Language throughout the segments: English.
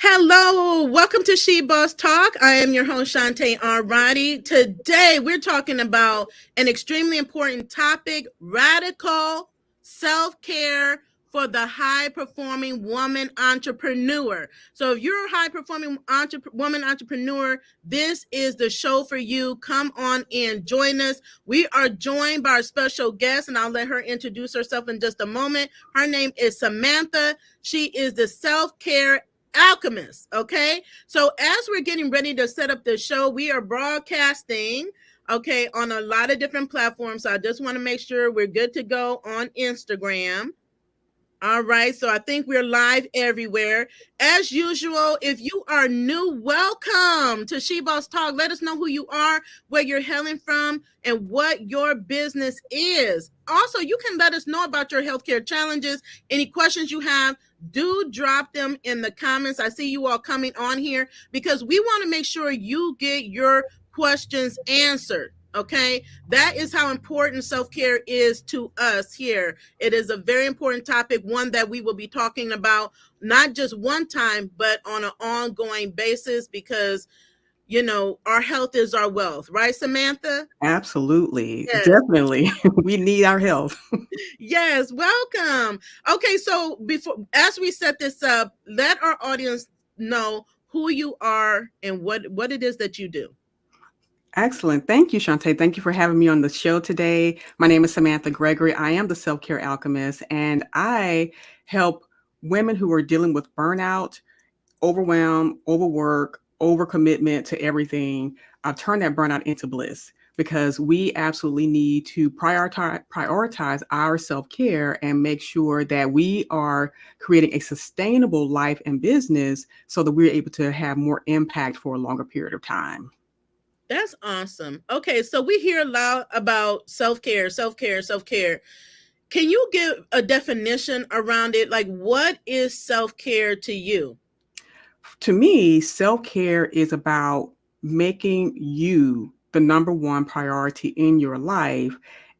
Hello, welcome to She Boss Talk. I am your host, Shante Roddy. Today, we're talking about an extremely important topic, radical self-care for the high-performing woman entrepreneur. So if you're a high-performing woman entrepreneur, this is the show for you. Come on in, join us. We are joined by our special guest, and I'll let her introduce herself in just a moment. Her name is Samantha. She is the self-care alchemist. Okay, so as we're getting ready to set up the show, we are broadcasting on a lot of different platforms. So I just want to make sure we're good to go on Instagram. All right, so I think we're live everywhere. As usual, if you are new, welcome to She Boss Talk. Let us know who you are, where you're hailing from, and what your business is. Also, you can let us know about your healthcare challenges. Any questions you have, do drop them in the comments. I see you all coming on here because we want to make sure you get your questions answered. Okay, that is how important self-care is to us here. It is a very important topic, one that we will be talking about not just one time, but on an ongoing basis because, our health is our wealth, right, Samantha? Absolutely. Yes. Definitely. We need our health. Yes, welcome. Okay, so as we set this up, let our audience know who you are and what it is that you do. Excellent. Thank you, Shante. Thank you for having me on the show today. My name is Samantha Gregory. I am the Self-Care Alchemist, and I help women who are dealing with burnout, overwhelm, overwork, overcommitment to everything, turn that burnout into bliss because we absolutely need to prioritize our self-care and make sure that we are creating a sustainable life and business so that we're able to have more impact for a longer period of time. That's awesome. Okay, so we hear a lot about self-care, self-care, self-care. Can you give a definition around it? Like, what is self-care to you? To me, self-care is about making you the number one priority in your life.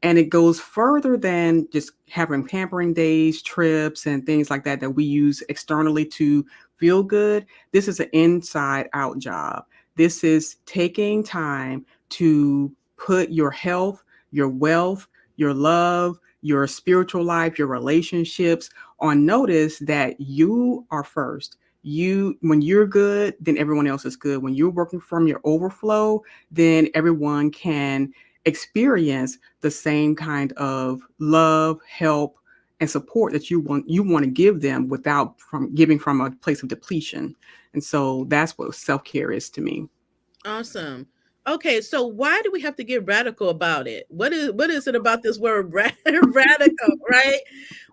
And it goes further than just having pampering days, trips, and things like that we use externally to feel good. This is an inside out job. This is taking time to put your health, your wealth, your love, your spiritual life, your relationships on notice that you are first. When you're good, then everyone else is good. When you're working from your overflow, then everyone can experience the same kind of love, help, and support that you want to give them without from giving from a place of depletion. And so that's what self-care is to me. Awesome. Okay, so why do we have to get radical about it? What is it about this word radical, right?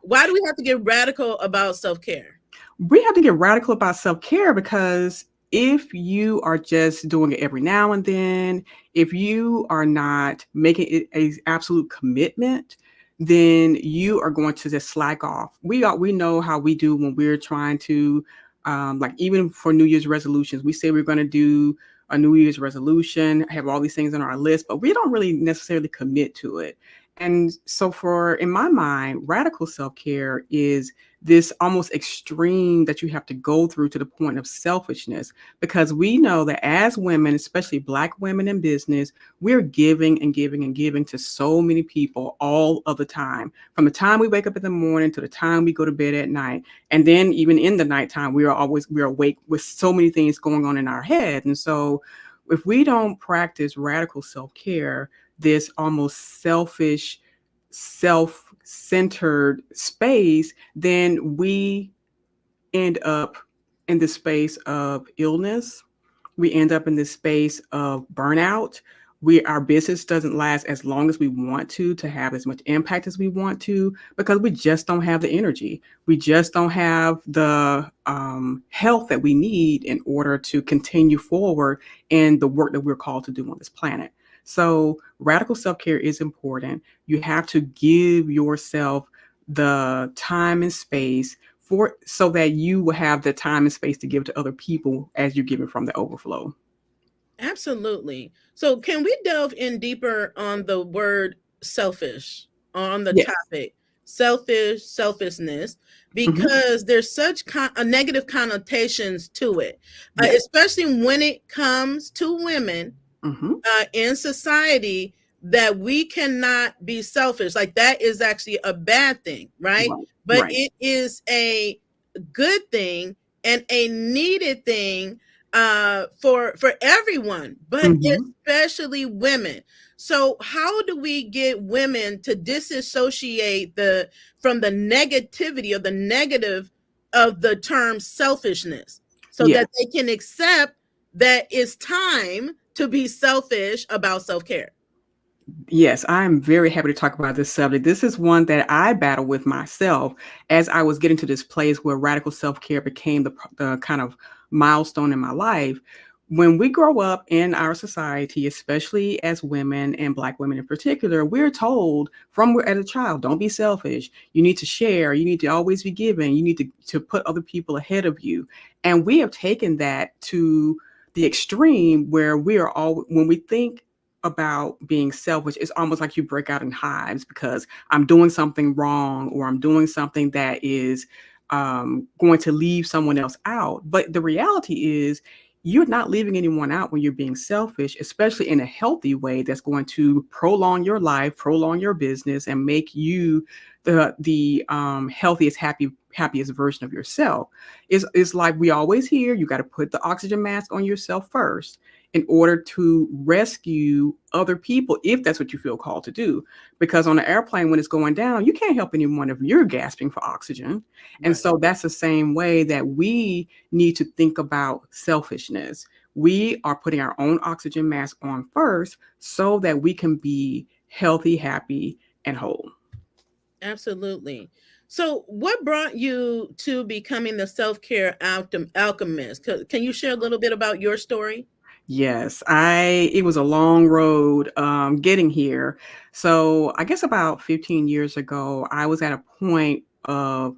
Why do we have to get radical about self-care? We have to get radical about self-care because if you are just doing it every now and then, if you are not making it a absolute commitment, then you are going to just slack off. We know how we do when we're trying to like even for New Year's resolutions, we say we're going to do a New Year's resolution, have all these things on our list, but we don't really necessarily commit to it. And so for in my mind, radical self-care is this almost extreme that you have to go through to the point of selfishness because we know that as women, especially Black women in business, we're giving and giving and giving to so many people all of the time, from the time we wake up in the morning to the time we go to bed at night. And then even in the nighttime, we're awake with so many things going on in our head. And so if we don't practice radical self-care, this almost selfish, self-centered space, then we end up in this space of illness. We end up in this space of burnout. Our business doesn't last as long as we want to have as much impact as we want to, because we just don't have the energy. We just don't have the health that we need in order to continue forward in the work that we're called to do on this planet. So radical self-care is important. You have to give yourself the time and space for so that you will have the time and space to give to other people as you're giving from the overflow. Absolutely. So can we delve in deeper on the word selfish on the Yes. topic? selfishness, Mm-hmm. because there's such a negative connotations to it, Yes. especially when it comes to women Mm-hmm. in society, that we cannot be selfish. Like, that is actually a bad thing, right? Right. But Right. it is a good thing and a needed thing for everyone, but Mm-hmm. especially women. So how do we get women to disassociate the from the negativity or the negative of the term selfishness, so Yeah. that they can accept that it's time to be selfish about self-care? Yes, I'm very happy to talk about this subject. This is one that I battle with myself as I was getting to this place where radical self care became the kind of milestone in my life. When we grow up in our society, especially as women and Black women in particular, we're told from as a child, don't be selfish. You need to share. You need to always be giving. You need to put other people ahead of you. And we have taken that to the extreme where we are all, when we think about being selfish, it's almost like you break out in hives because I'm doing something wrong or I'm doing something that is going to leave someone else out. But the reality is, you're not leaving anyone out when you're being selfish, especially in a healthy way that's going to prolong your life, prolong your business, and make you the healthiest, happiest version of yourself. It's like we always hear, you got to put the oxygen mask on yourself first in order to rescue other people, if that's what you feel called to do. Because on the airplane, when it's going down, you can't help anyone if you're gasping for oxygen. And Right. so that's the same way that we need to think about selfishness. We are putting our own oxygen mask on first so that we can be healthy, happy, and whole. Absolutely. So, what brought you to becoming the self-care alchemist? Can you share a little bit about your story? Yes, I it was a long road getting here. So I guess about 15 years ago, I was at a point of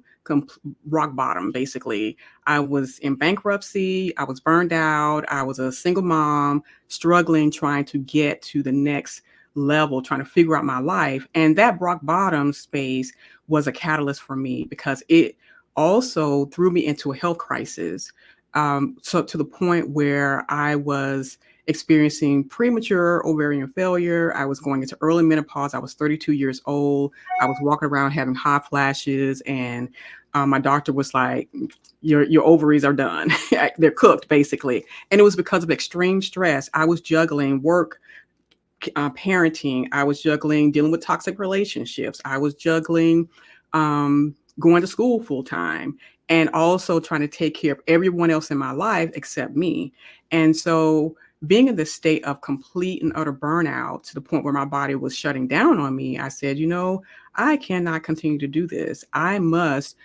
rock bottom, basically. I was in bankruptcy, I was burned out, I was a single mom, struggling, trying to get to the next level, trying to figure out my life. And that rock bottom space was a catalyst for me because it also threw me into a health crisis, so to the point where I was experiencing premature ovarian failure. I was going into early menopause. I was 32 years old. I was walking around having hot flashes, and my doctor was like, "Your ovaries are done. They're cooked, basically." And it was because of extreme stress. I was juggling work, parenting. I was juggling dealing with toxic relationships. I was juggling going to school full time and also trying to take care of everyone else in my life except me. And so being in this state of complete and utter burnout to the point where my body was shutting down on me, I said, I cannot continue to do this. I must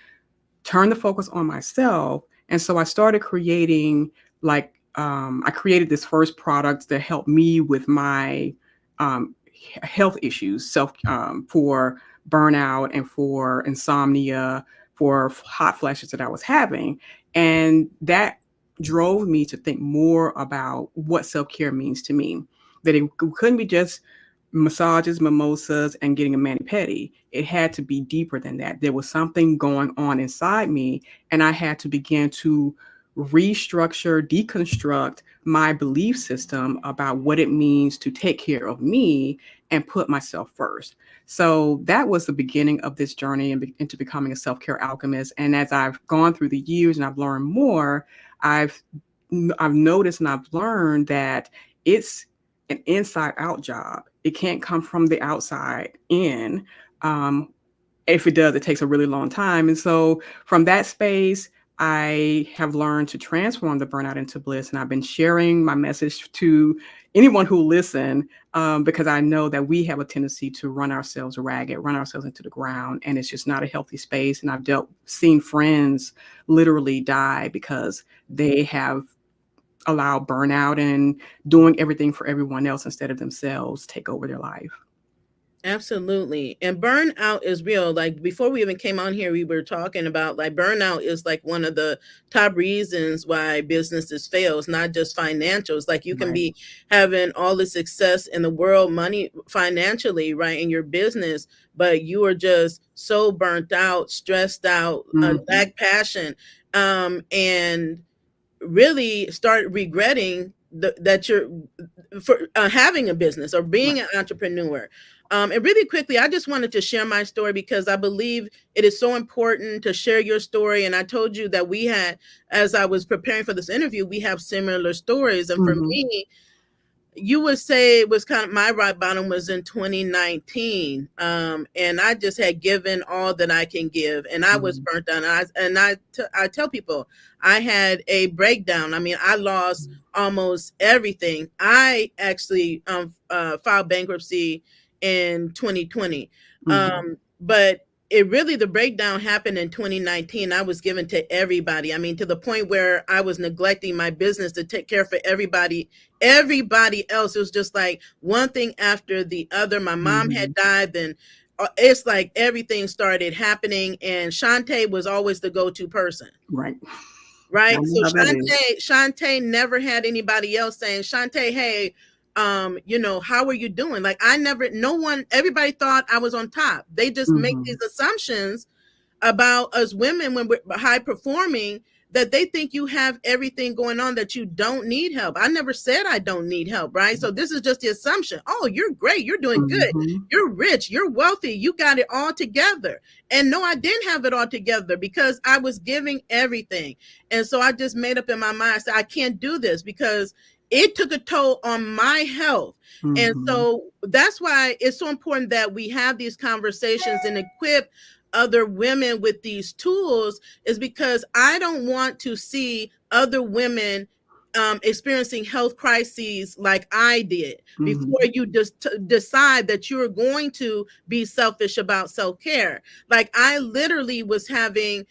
turn the focus on myself. And so I started creating, I created this first product that helped me with my health issues, for burnout and for insomnia, for hot flashes that I was having. And that drove me to think more about what self-care means to me, that it couldn't be just massages, mimosas, and getting a mani-pedi. It had to be deeper than that. There was something going on inside me, and I had to begin to restructure, deconstruct my belief system about what it means to take care of me and put myself first. So that was the beginning of this journey into becoming a self-care alchemist. And as I've gone through the years and I've learned more, I've I've noticed and I've learned that it's an inside out job. It can't come from the outside in. Um, if it does, it takes a really long time. And so from that space, I have learned to transform the burnout into bliss. And I've been sharing my message to anyone who listen, because I know that we have a tendency to run ourselves ragged, run ourselves into the ground. And it's just not a healthy space. And seen friends literally die because they have allowed burnout and doing everything for everyone else instead of themselves take over their life. Absolutely. And burnout is real. Like before we even came on here, we were talking about like burnout is like one of the top reasons why businesses fail. It's not just financials. Like you can Right. be having all the success in the world, money financially, right, in your business, but you are just so burnt out, stressed out, Mm-hmm. lack passion, and really start regretting that you're for having a business or being Right. an entrepreneur. And really quickly, I just wanted to share my story because I believe it is so important to share your story. And I told you that we had, as I was preparing for this interview, we have similar stories. And for Mm-hmm. me, you would say it was kind of my rock bottom was in 2019, and I just had given all that I can give, and I was Mm-hmm. burnt out. I tell people I had a breakdown. I mean, I lost almost everything. I actually filed bankruptcy in 2020, Mm-hmm. but it really the breakdown happened in 2019. I was given to everybody. I mean, to the point where I was neglecting my business to take care for everybody else. It was just like one thing after the other. My mom Mm-hmm. had died, then it's like everything started happening, and Shante was always the go-to person, Right. I right? So know how that is. Shante never had anybody else saying, Shante, hey, how are you doing? Like I never, no one, everybody thought I was on top. They just make Mm-hmm. these assumptions about us women when we're high performing, that they think you have everything going on, that you don't need help. I never said I don't need help, right? So this is just the assumption. Oh, you're great, you're doing good, Mm-hmm. you're rich, you're wealthy, you got it all together. And no, I didn't have it all together because I was giving everything. And so I just made up in my mind, I said I can't do this because it took a toll on my health. And Mm-hmm. so that's why it's so important that we have these conversations and equip other women with these tools, is because I don't want to see other women experiencing health crises like I did before Mm-hmm. you just decide that you're going to be selfish about self-care. Like I literally was having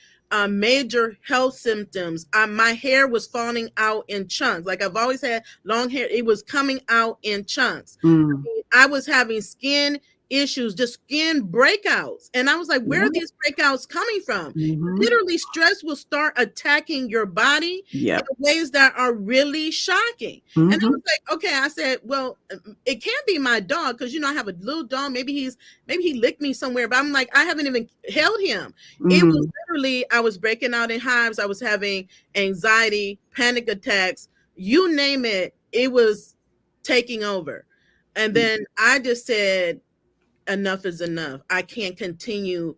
major health symptoms. My hair was falling out in chunks. Like I've always had long hair. It was coming out in chunks. Mm-hmm. I was having skin issues, just skin breakouts. And I was like, where are Yep. these breakouts coming from? Mm-hmm. Literally, stress will start attacking your body in Yep. ways that are really shocking. And I Mm-hmm. was like, okay, I said, well, it can't be my dog because I have a little dog. Maybe he licked me somewhere, but I'm like, I haven't even held him. It was Mm-hmm. literally, I was breaking out in hives. I was having anxiety, panic attacks, you name it, it was taking over. And then I just said, enough is enough. I can't continue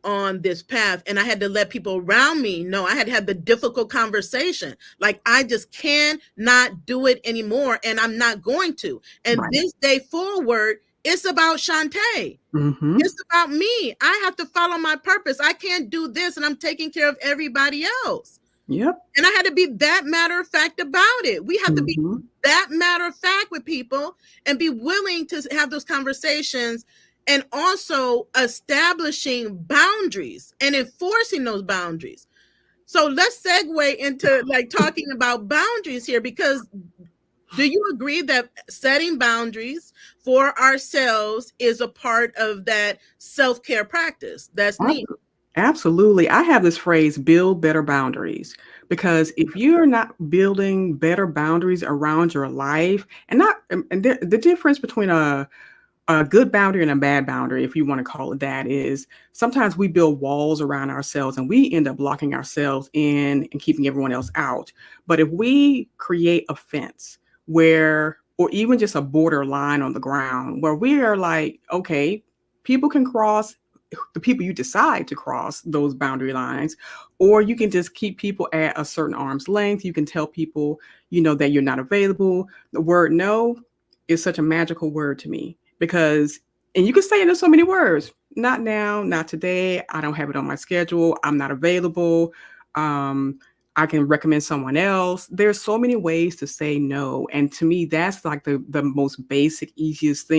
on this path. And I had to let people around me know. I had the difficult conversation. Like, I just cannot do it anymore. And I'm not going to. And Right. this day forward, it's about Shante. Mm-hmm. It's about me. I have to follow my purpose. I can't do this and I'm taking care of everybody else. Yep. And I had to be that matter of fact about it. We have to be Mm-hmm. that matter of fact with people and be willing to have those conversations, and also establishing boundaries and enforcing those boundaries. So let's segue into like talking about boundaries here, because do you agree that setting boundaries for ourselves is a part of that self-care practice that's needed? Absolutely. I have this phrase, build better boundaries, because if you're not building better boundaries around your life, and not, and the difference between a good boundary and a bad boundary, if you want to call it that, is sometimes we build walls around ourselves and we end up blocking ourselves in and keeping everyone else out. But if we create a fence where, or even just a border line on the ground where we are like, okay, people can cross, the people you decide to cross those boundary lines, or you can just keep people at a certain arm's length. You can tell people, that you're not available. The word no is such a magical word to me, because, and you can say it in so many words: not now, not today, I don't have it on my schedule, I'm not available, um I can recommend someone else. There's so many ways to say no, and to me that's like the most basic, easiest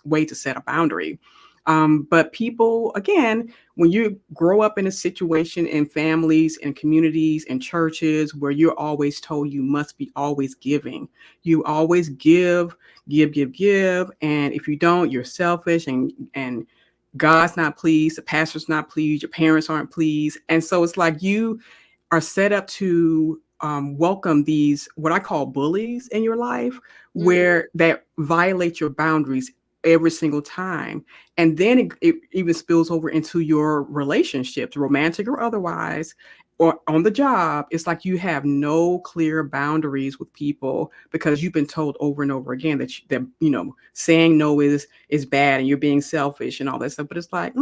way to set a boundary. But people, again, when you grow up in a situation in families and communities and churches where you're always told you must be always giving, you always give, give, give, give. And if you don't, you're selfish, and God's not pleased, the pastor's not pleased, your parents aren't pleased. And so it's like you are set up to welcome these what I call bullies in your life, Mhm. where that violate your boundaries every single time. And then it even spills over into your relationships, romantic or otherwise, or on the job. It's like you have no clear boundaries with people because you've been told over and over again that saying no is bad and you're being selfish and all that stuff. But it's like,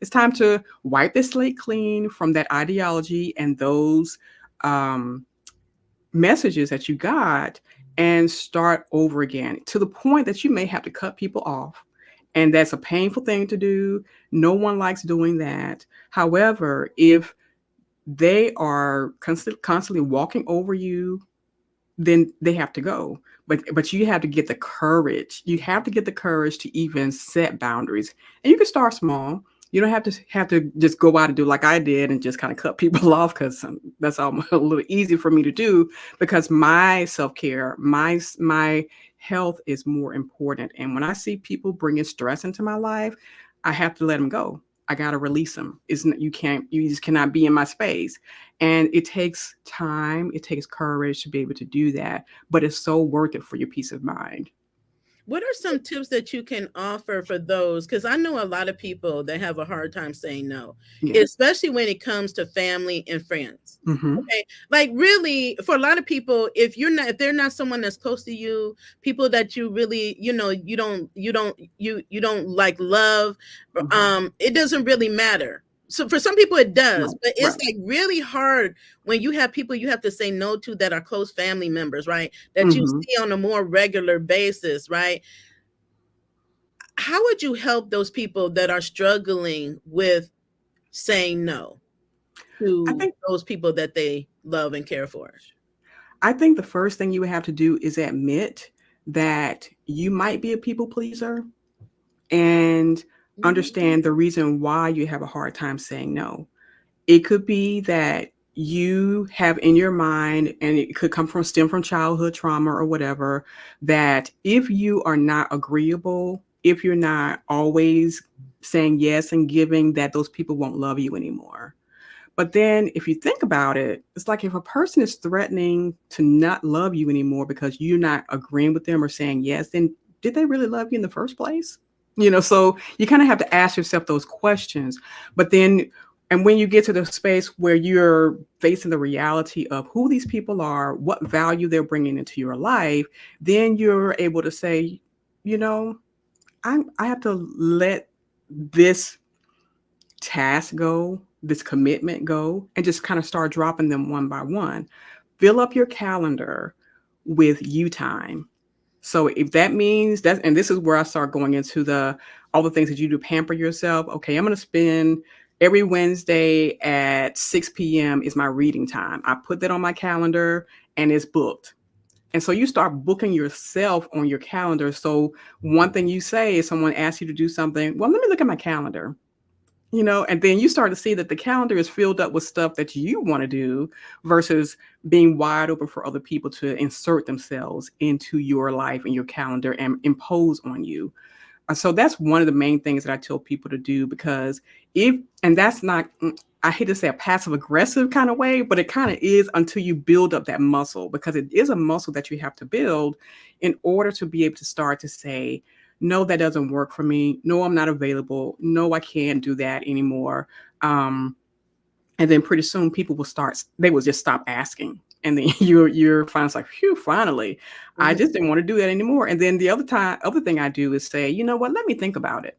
it's time to wipe the slate clean from that ideology and those um, messages that you got, and start over again, to the point that you may have to cut people off. And that's a painful thing to do. No one likes doing that. However, if they are constantly walking over you, then they have to go. But you have to get the courage. You have to get the courage to even set boundaries. And you can start small. You don't have to just go out and do like I did and just kind of cut people off, because that's almost a little easy for me to do, because my self-care, my health is more important. And when I see people bringing stress into my life, I have to let them go. I got to release them. Isn't you just cannot be in my space. And it takes time, it takes courage to be able to do that, but it's so worth it for your peace of mind. What are some tips that you can offer for those? Because I know a lot of people that have a hard time saying no, Yeah. especially when it comes to family and friends. Hmm. Okay. Like really, for a lot of people, if they're not someone that's close to you, people that you really, you don't like love, Hmm. it doesn't really matter. So for some people it does, Right. but it's Right. like really hard when you have people you have to say no to that are close family members, right? That you Hmm. see on a more regular basis, right? How would you help those people that are struggling with saying no I to think those people that they love and care for? I think the first thing you would have to do is admit that you might be a people pleaser, and Mhm. understand the reason why you have a hard time saying no. It could be that you have in your mind, and it could stem from childhood trauma or whatever, that if you are not agreeable, if you're not always saying yes and giving, that those people won't love you anymore. But then if you think about it, it's like if a person is threatening to not love you anymore because you're not agreeing with them or saying yes, then did they really love you in the first place? So you kind of have to ask yourself those questions. But then, and when you get to the space where you're facing the reality of who these people are, what value they're bringing into your life, then you're able to say, you know, I have to let this task go, this commitment go, and just kind of start dropping them one by one. Fill up your calendar with you time. So if that means that, and this is where I start going into the all the things that you do, pamper yourself. Okay, I'm going to spend every Wednesday at 6 p.m. is my reading time. I put that on my calendar and it's booked. And so you start booking yourself on your calendar. So one thing you say is someone asks you to do something. Well, let me look at my calendar. And then you start to see that the calendar is filled up with stuff that you want to do versus being wide open for other people to insert themselves into your life and your calendar and impose on you. So that's one of the main things that I tell people to do, because and that's not, I hate to say a passive aggressive kind of way, but it kind of is until you build up that muscle, because it is a muscle that you have to build in order to be able to start to say, no, that doesn't work for me. No, I'm not available. No, I can't do that anymore. And then pretty soon they will just stop asking. And then you're finally like, phew, finally, I Mhm. just didn't want to do that anymore. And then the other thing I do is say, you know what, let me think about it.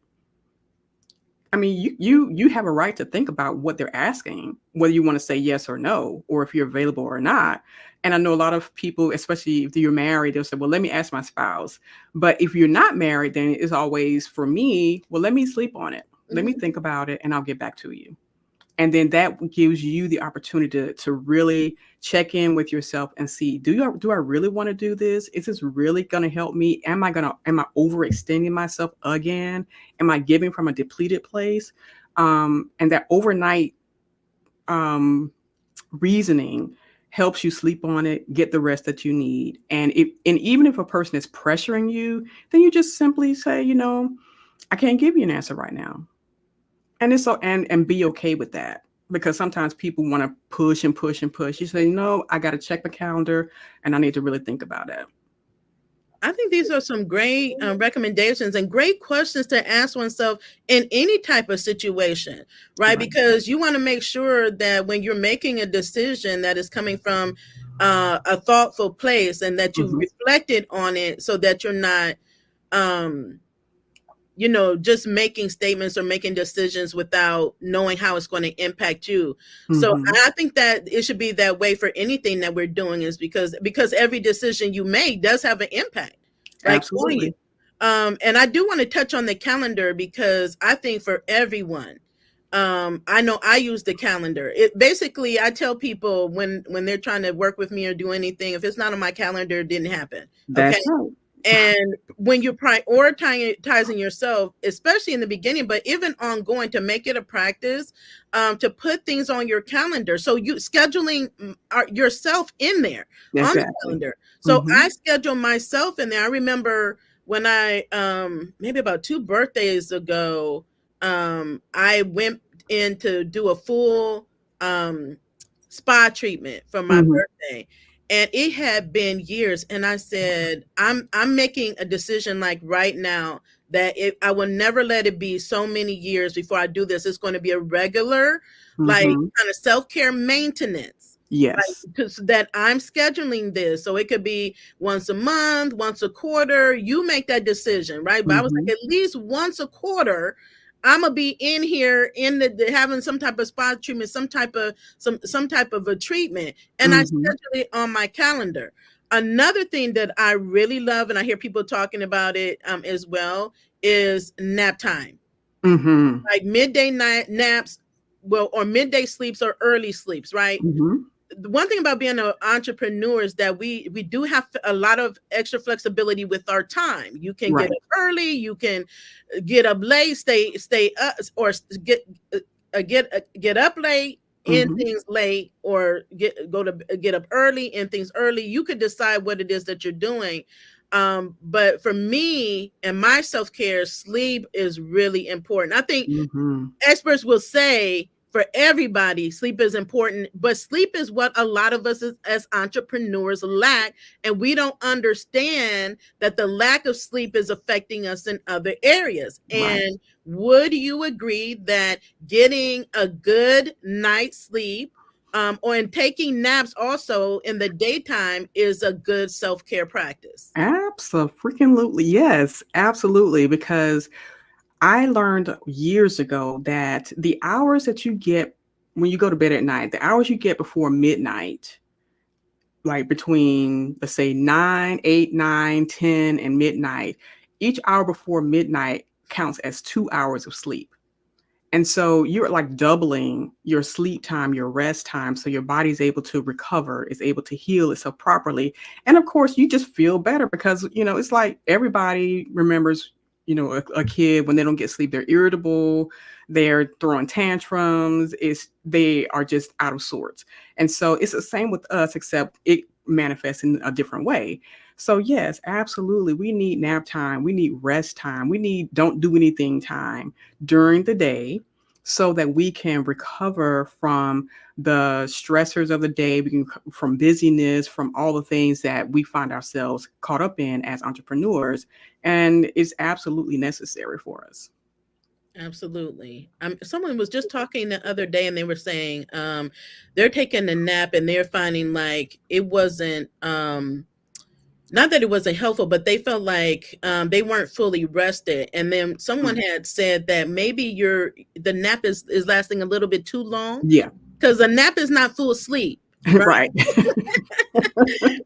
I mean, you have a right to think about what they're asking, whether you want to say yes or no, or if you're available or not. And I know a lot of people, especially if you're married, they'll say, well, let me ask my spouse. But if you're not married, then it's always, for me, well, let me sleep on it. Let me Mhm. think about it and I'll get back to you. And then that gives you the opportunity to really check in with yourself and see, do I really want to do this? Is this really going to help me? Am I overextending myself again? Am I giving from a depleted place? And that overnight reasoning helps you sleep on it, get the rest that you need. And even if a person is pressuring you, then you just simply say, I can't give you an answer right now. And it's so and be okay with that, because sometimes people want to push and push and push. You say, no, I got to check the calendar and I need to really think about it. I think these are some great recommendations and great questions to ask oneself in any type of situation, right? Because you want to make sure that when you're making a decision that is coming from a thoughtful place and that you've reflected on it, so that you're not just making statements or making decisions without knowing how it's going to impact you. So I think that it should be that way for anything that we're doing, is because every decision you make does have an impact, like on you. And I do want to touch on the calendar, because I think for everyone, I know I use the calendar. It basically, I tell people when they're trying to work with me or do anything, if it's not on my calendar, it didn't happen. That's right. And when you're prioritizing yourself, especially in the beginning, but even ongoing, to make it a practice, to put things on your calendar. So you scheduling yourself in there on the calendar. So I schedule myself in there. I remember when I, maybe about 2 birthdays ago, I went in to do a full spa treatment for my birthday. And it had been years, and I said, I'm making a decision, like right now, that I will never let it be so many years before I do this. It's going to be a regular, like kind of self-care maintenance. Yes. Like, that I'm scheduling this. So it could be once a month, once a quarter. You make that decision, right? But I was like, at least once a quarter, I'm gonna be in here in the having some type of spa treatment, some type of a treatment, and I schedule it on my calendar. Another thing that I really love, and I hear people talking about it as well, is nap time. Like midday night naps, or midday sleeps or early sleeps, right? The one thing about being an entrepreneur is that we do have a lot of extra flexibility with our time. You can get up early, you can get up late, stay up, or get up late, end things late, or get up early, end things early. You could decide what it is that you're doing. But for me and my self-care, sleep is really important. I think experts will say for everybody, sleep is important, but sleep is what a lot of us as entrepreneurs lack. And we don't understand that the lack of sleep is affecting us in other areas. And would you agree that getting a good night's sleep, or in taking naps also in the daytime, is a good self-care practice? Absolutely. Yes, absolutely. Because I learned years ago that the hours that you get when you go to bed at night, the hours you get before midnight, like between, let's say 9, 8, 9, 10, and midnight, each hour before midnight counts as 2 hours of sleep. And so you're like doubling your sleep time, your rest time. So your body's able to recover, is able to heal itself properly. And of course, you just feel better because, it's like everybody remembers, a kid when they don't get sleep, they're irritable, they're throwing tantrums, they are just out of sorts. And so it's the same with us, except it manifests in a different way. So yes, absolutely. We need nap time. We need rest time. We need don't do anything time during the day so that we can recover from the stressors of the day, from busyness, from all the things that we find ourselves caught up in as entrepreneurs. And it's absolutely necessary for us. Absolutely. Someone was just talking the other day, and they were saying they're taking a nap and they're finding like it wasn't not that it wasn't helpful, but they felt like they weren't fully rested. And then someone had said that maybe the nap is lasting a little bit too long. Yeah. Because a nap is not full sleep. Right.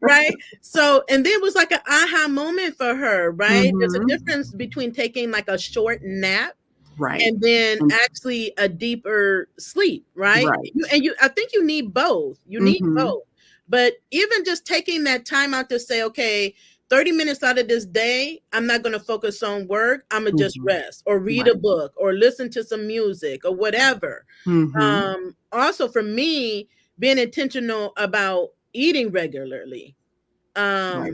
Right. So, and then it was like an aha moment for her, right? There's a difference between taking like a short nap Right. and then And actually a deeper sleep, right? right. I think you need both. You need Mhm. both. But even just taking that time out to say, okay, 30 minutes out of this day, I'm not going to focus on work. I'm going to just Mhm. rest or read a Right. book or listen to some music or whatever. Mhm. Also, for me, being intentional about eating regularly. Um, Right.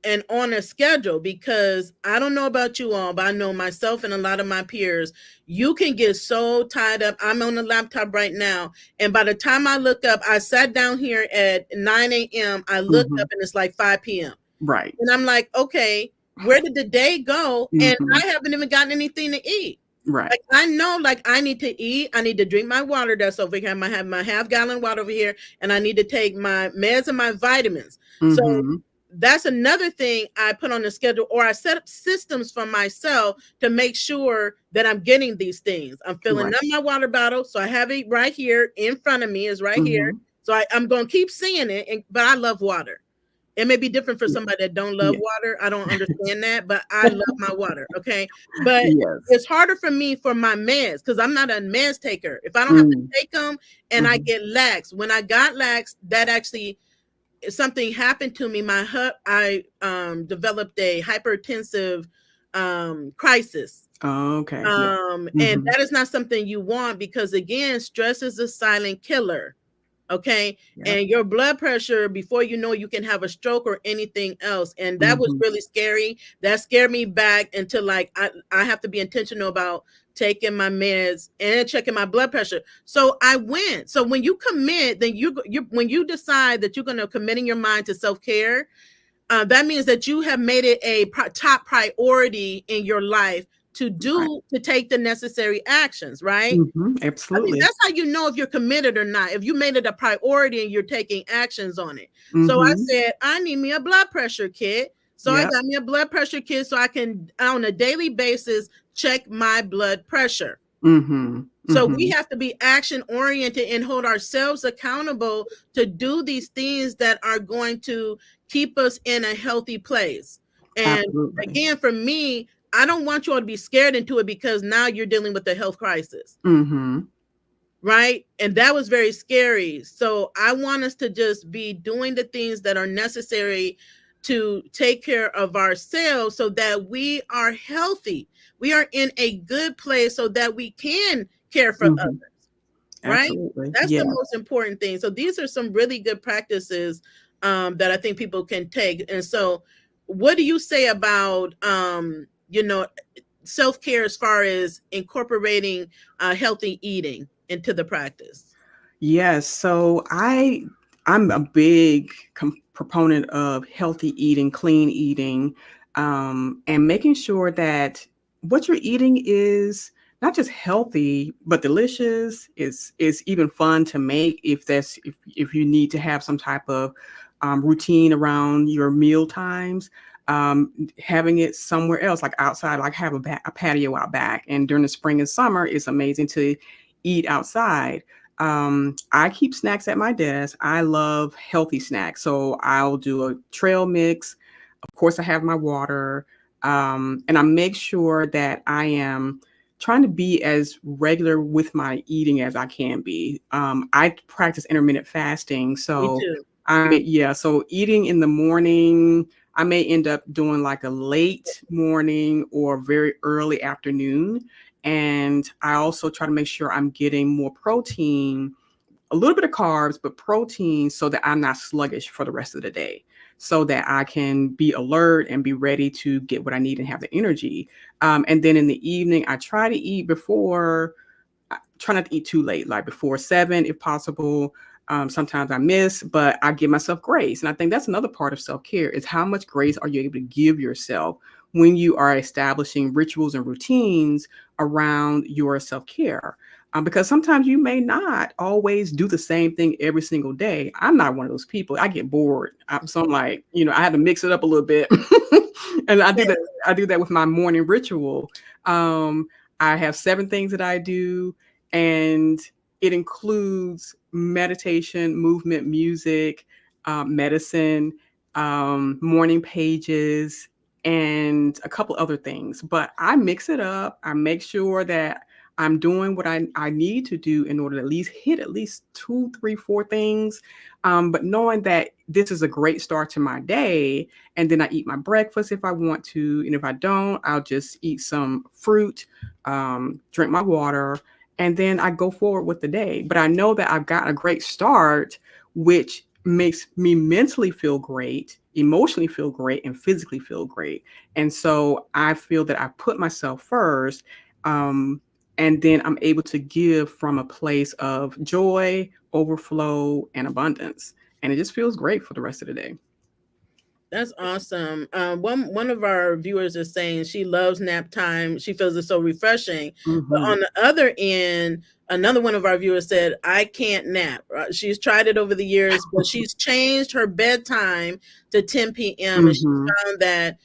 and on a schedule, because I don't know about you all, but I know myself and a lot of my peers, you can get so tied up. I'm on the laptop right now, and by the time I look up, I sat down here at 9 a.m. I looked up Mhm. and it's like 5 p.m. Right. And I'm like, okay, where did the day go? And Mhm. I haven't even gotten anything to eat. Right. Like I know, like I need to eat. I need to drink my water that's over here. I have my half-gallon water over here, and I need to take my meds and my vitamins. So Mhm. that's another thing I put on the schedule, or I set up systems for myself to make sure that I'm getting these things. I'm filling Right. up my water bottle, so I have it right here in front of me. Is right here, Mhm. so I'm going to keep seeing it. But I love water. It may be different for Yeah. somebody that don't love Yeah. water. I don't understand that, but I love my water. Okay, but Yes. it's harder for me for my meds because I'm not a meds taker. If I don't have to Mm. take them and I Mhm. get lax, when I got lax, that actually something happened to me. I developed a hypertensive crisis. Okay. Yeah. And Mhm. that is not something you want because again, stress is a silent killer. Okay. Yep. And your blood pressure, before you know, you can have a stroke or anything else. And that was Mhm. really scary. That scared me back until like I have to be intentional about taking my meds and checking my blood pressure. So I went. So when you commit, then you when you decide that you're going to committing your mind to self-care, that means that you have made it a top priority in your life Right. to take the necessary actions, right? Mhm. I think Absolutely. that's how you know if you're committed or not. If you made it a priority and you're taking actions on it. So I Mhm. said, I need me a blood pressure kit. So I Yep. got me a blood pressure kit so I can, on a daily basis, check my blood pressure. Mhm. So we Mhm. have to be action oriented and hold ourselves accountable to do these things that are going to keep us in a healthy place. And Absolutely. again, for me, I don't want you all to be scared into it because now you're dealing with a health crisis, Mhm. right? And that was very scary. So I want us to just be doing the things that are necessary to take care of ourselves so that we are healthy. We are in a good place so that we can care for Mhm. others, right? Absolutely. That's the Yeah. most important thing. So these are some really good practices that I think people can take. And so what do you say about self-care as far as incorporating healthy eating into the practice? Yes. So I'm a big proponent of healthy eating, clean eating, and making sure that what you're eating is not just healthy but delicious. Is even fun to make if you need to have some type of routine around your meal times. Having it somewhere else, like outside, like have a patio out back. And during the spring and summer, it's amazing to eat outside. I keep snacks at my desk. I love healthy snacks. So I'll do a trail mix. Of course, I have my water. And I make sure that I am trying to be as regular with my eating as I can be. I practice intermittent fasting. Me So too. yeah. So eating in the morning, I may end up doing like a late morning or very early afternoon. And I also try to make sure I'm getting more protein, a little bit of carbs, but protein so that I'm not sluggish for the rest of the day, so that I can be alert and be ready to get what I need and have the energy. And then in the evening, I try to eat before, I try not to eat too late, like before 7 if possible. Sometimes I miss, but I give myself grace. And I think that's another part of self-care is how much grace are you able to give yourself when you are establishing rituals and routines around your self-care. Because sometimes you may not always do the same thing every single day. I'm not one of those people. I get bored. So I'm like, I had to mix it up a little bit. And I do that. I do that with my morning ritual. I have 7 things that I do, and it includes meditation, movement, music, medicine, morning pages, and a couple other things. But I mix it up. I make sure that I'm doing what I need to do in order to at least hit at least two, three, four things. But knowing that this is a great start to my day, and then I eat my breakfast if I want to. And if I don't, I'll just eat some fruit, drink my water, and then I go forward with the day. But I know that I've got a great start, which makes me mentally feel great, emotionally feel great, and physically feel great. And so I feel that I put myself first. And then I'm able to give from a place of joy, overflow, and abundance. And it just feels great for the rest of the day. That's awesome. One of our viewers is saying she loves nap time. She feels it's so refreshing. But Mm-hmm. on the other end, another one of our viewers said, "I can't nap." She's tried it over the years, but she's changed her bedtime to 10 p.m. and she Mm-hmm. found that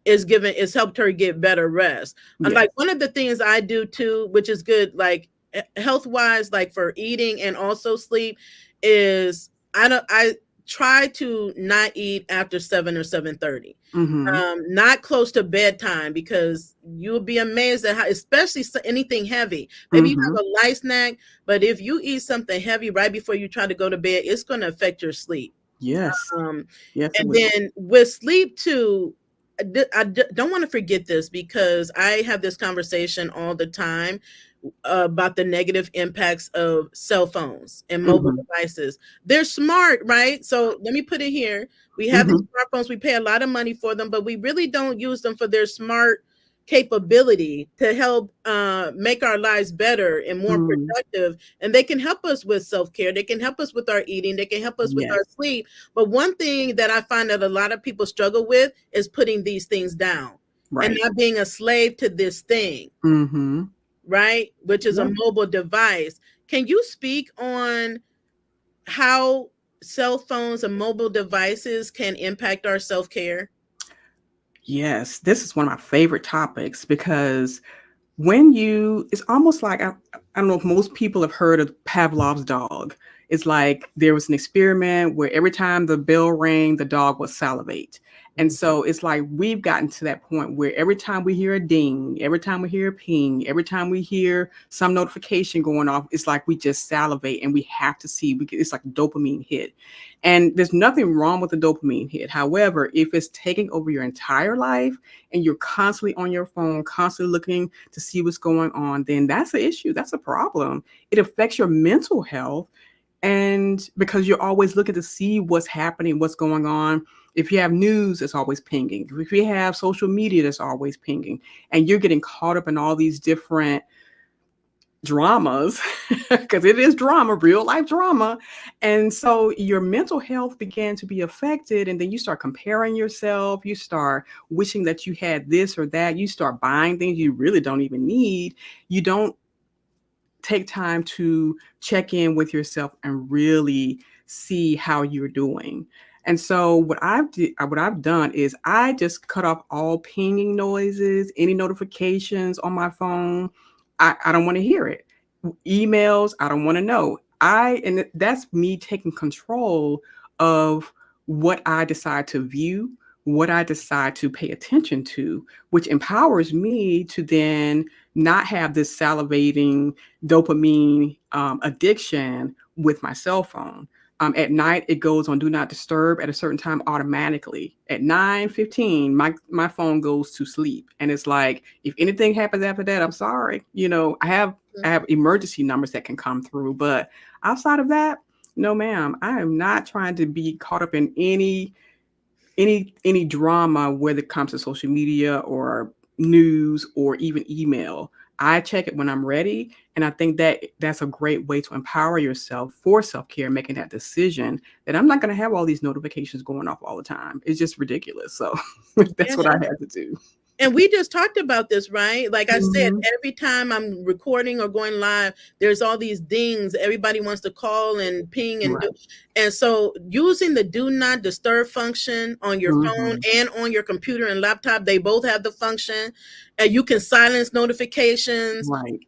it's helped her get better rest. And Yes. like one of the things I do too, which is good, like health wise, like for eating and also sleep, is I try to not eat after 7 or 7:30. Mm-hmm. Not close to bedtime, because you'll be amazed at how, especially anything heavy. Maybe you Mm-hmm. have a light snack, but if you eat something heavy right before you try to go to bed, it's going to affect your sleep. Yes. Um, Yes, it and will. then with sleep too, don't want to forget this, because I have this conversation all the time about the negative impacts of cell phones and mobile Mm-hmm. devices. They're smart, right? So let me put it here. We have these Mm-hmm. smartphones, we pay a lot of money for them, but we really don't use them for their smart capability to help make our lives better and more Mm-hmm. productive. And they can help us with self-care. They can help us with our eating. They can help us with our Yes. sleep. But one thing that I find that a lot of people struggle with is putting these things down and Right. not being a slave to this thing, Mm-hmm. right? Which is a Yep. mobile device. Can you speak on how cell phones and mobile devices can impact our self-care? Yes. This is one of my favorite topics because when it's almost like I don't know if most people have heard of Pavlov's dog. It's like there was an experiment where every time the bell rang, the dog would salivate. And so it's like we've gotten to that point where every time we hear a ding, every time we hear a ping, every time we hear some notification going off, it's like we just salivate and we have to see. It's like a dopamine hit. And there's nothing wrong with the dopamine hit. However, if it's taking over your entire life and you're constantly on your phone, constantly looking to see what's going on, then that's an issue. That's a problem. It affects your mental health. And because you're always looking to see what's happening, what's going on. If you have news, it's always pinging. If you have social media, that's always pinging. And you're getting caught up in all these different dramas because it is drama, real life drama. And so your mental health began to be affected. And then you start comparing yourself. You start wishing that you had this or that. You start buying things you really don't even need. You don't take time to check in with yourself and really see how you're doing. And so what I've done is I just cut off all pinging noises, any notifications on my phone. I don't want to hear it. Emails, I don't want to know. And that's me taking control of what I decide to view, what I decide to pay attention to, which empowers me to then not have this salivating dopamine addiction with my cell phone. At night, it goes on do not disturb at a certain time automatically. At 9:15, my phone goes to sleep, and it's like if anything happens after that, I'm sorry. I have emergency numbers that can come through, but outside of that, no, ma'am. I am not trying to be caught up in any drama, whether it comes to social media or news or even email. I check it when I'm ready, and I think that that's a great way to empower yourself for self-care, making that decision that I'm not going to have all these notifications going off all the time. It's just ridiculous. So that's what I Yeah. had to do. And we just talked about this, right? Like I said, Mhm. every time I'm recording or going live, there's all these dings. Everybody wants to call and ping and do. Right. And so using the do not disturb function on your phone Mhm. and on your computer and laptop, they both have the function. And you can silence notifications. Right.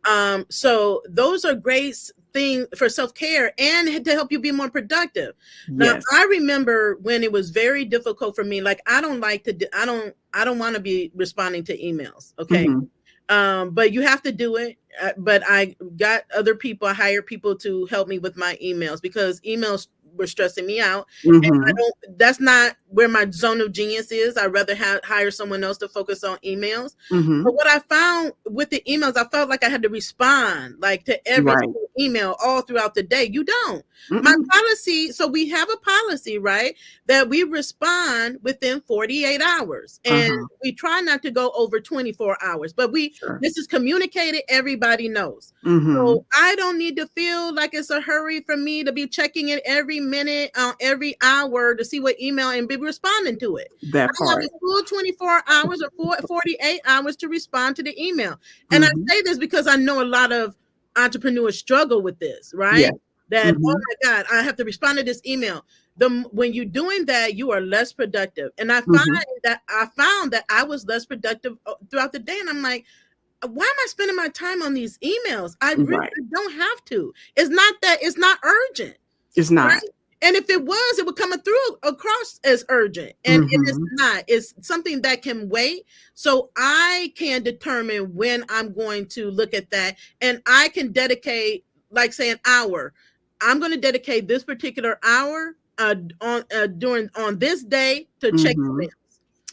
So those are great thing for self-care and to help you be more productive. Now, Yes. I remember when it was very difficult for me. Like, I don't like to, I don't want to be responding to emails. Okay. Mm-hmm. But you have to do it. But I got other people, I hired people to help me with my emails because emails were stressing me out. And Mm-hmm. that's not where my zone of genius is. I'd rather hire someone else to focus on emails. Mm-hmm. But what I found with the emails, I felt like I had to respond like to every Right. single email all throughout the day. You don't. My Mm-mm. policy, so we have a policy, right, that we respond within 48 hours. And Uh-huh. we try not to go over 24 hours, but Sure. this is communicated, everybody knows. Mm-hmm. So I don't need to feel like it's a hurry for me to be checking it every minute, every hour to see what email and be responding to it. That I have part. a full 24 hours or 48 hours to respond to the email. And I Mm-hmm. say this because I know a lot of entrepreneurs struggle with this, right? Yeah. That, oh Mm-hmm. my God, I have to respond to this email. When you're doing that, you are less productive. And Mm-hmm. I found that I was less productive throughout the day. And I'm like, why am I spending my time on these emails? I really Right. don't have to. It's not urgent, It's right? not. And if it was, it would come through across as urgent. And it's Mm-hmm. not. It's something that can wait. So I can determine when I'm going to look at that. And I can dedicate, like, say, an hour. I'm going to dedicate this particular hour on this day to check Mm-hmm. emails.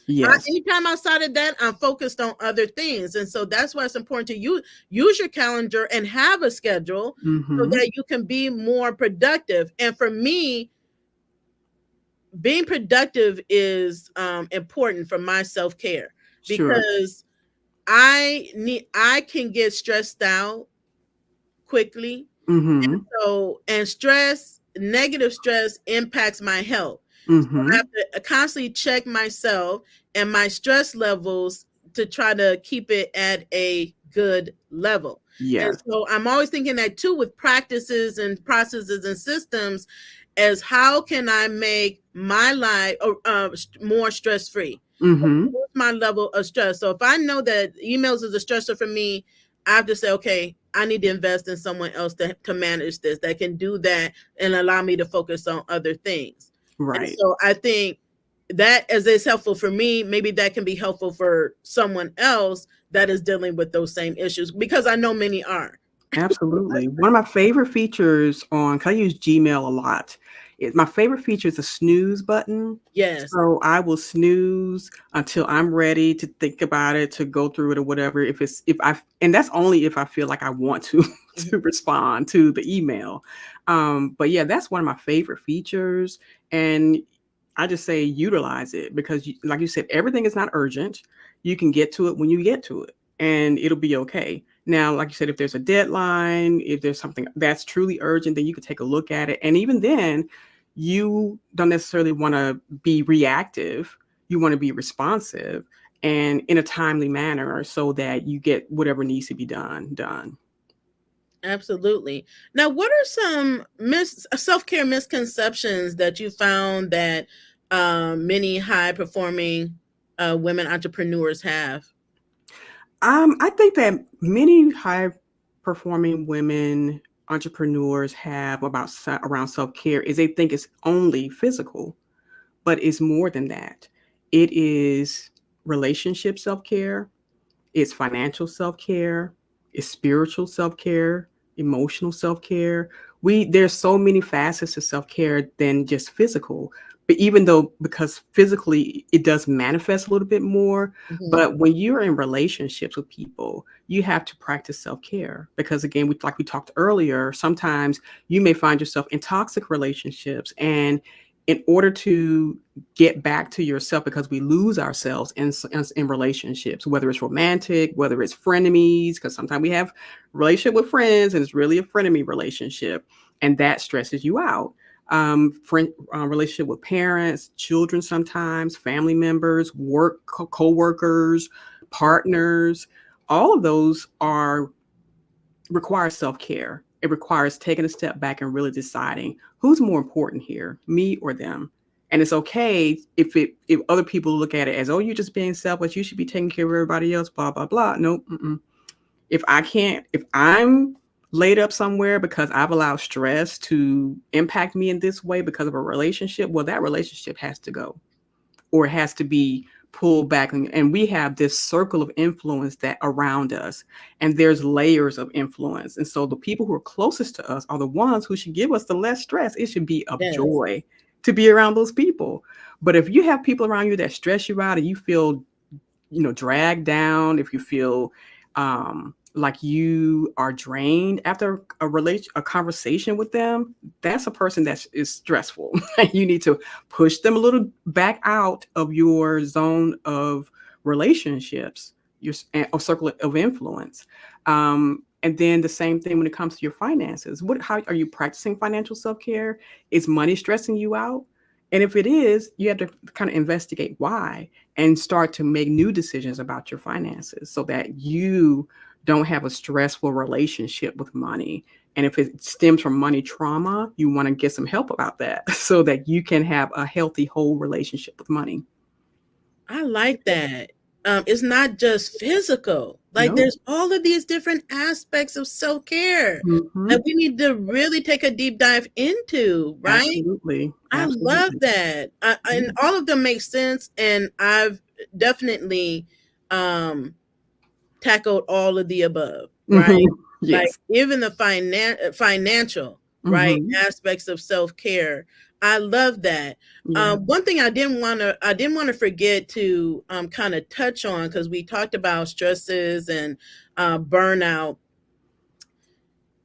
Yes. Anytime outside of that, I'm focused on other things. And so that's why it's important to use your calendar and have a schedule so Mm-hmm. that you can be more productive. And for me, being productive is important for my self-care Sure. because I can get stressed out quickly. Mm-hmm. So, and negative stress impacts my health. I Mm-hmm. have to constantly check myself and my stress levels to try to keep it at a good level. And Yes. so I'm always thinking that too with practices and processes and systems as how can I make my life more stress free? Mm-hmm. What's my level of stress? So if I know that emails is a stressor for me, I have to say, okay, I need to invest in someone else to manage this that can do that and allow me to focus on other things. And Right. so I think that as is helpful for me, maybe that can be helpful for someone else that is dealing with those same issues because I know many are. Absolutely. One of my favorite features on, 'cause I use Gmail a lot. My favorite feature is the snooze button. Yes. So I will snooze until I'm ready to think about it, to go through it or whatever. And that's only if I feel like I want to Mhm. to respond to the email. But yeah, that's one of my favorite features. And I just say utilize it because like you said, everything is not urgent. You can get to it when you get to it and it'll be okay. Now, like you said, if there's a deadline, if there's something that's truly urgent, then you could take a look at it. And even then, you don't necessarily want to be reactive. You want to be responsive and in a timely manner so that you get whatever needs to be done. Absolutely. Now, what are some self-care misconceptions that you found that many high performing women entrepreneurs have? I think that many high performing women entrepreneurs have around self care is they think it's only physical, but it's more than that. It is relationship self care, it's financial self care, it's spiritual self care, emotional self care. There's so many facets to self care than just physical. But even though because physically it does manifest a little bit more, Mhm. but when you're in relationships with people, you have to practice self care because again, like we talked earlier, sometimes you may find yourself in toxic relationships and in order to get back to yourself because we lose ourselves in relationships, whether it's romantic, whether it's frenemies, because sometimes we have relationship with friends and it's really a frenemy relationship and that stresses you out. Relationship with parents, children, sometimes family members, co-workers, partners, all of those requires self-care. It requires taking a step back and really deciding who's more important here, me or them. And it's okay if other people look at it as, oh, you're just being selfish, you should be taking care of everybody else, blah, blah, blah. No, mm-mm. If I'm laid up somewhere because I've allowed stress to impact me in this way because of a relationship, well, that relationship has to go, or it has to be pulled back. And we have this circle of influence that around us, and there's layers of influence. And so the people who are closest to us are the ones who should give us the less stress. It should be of Yes. joy to be around those people. But if you have people around you that stress you out and you feel, dragged down, if you feel like you are drained after a conversation with them, that's a person that is stressful. You need to push them a little back out of your zone of relationships, your circle of influence. And then the same thing when it comes to your finances. How are you practicing financial self-care? Is money stressing you out? And if it is, you have to kind of investigate why and start to make new decisions about your finances so that you don't have a stressful relationship with money. And if it stems from money trauma, you want to get some help about that so that you can have a healthy, whole relationship with money. I like that. It's not just physical. Like No. there's all of these different aspects of self-care Hmm. that we need to really take a deep dive into, right? Absolutely. I love Absolutely. that. And Yeah. all of them make sense. And I've definitely um, tackled all of the above, right? Hmm. Like Yes. even the financial, right, Hmm. aspects of self-care. I love that. Yeah. One thing I didn't want to forget to kind of touch on, because we talked about stresses and burnout.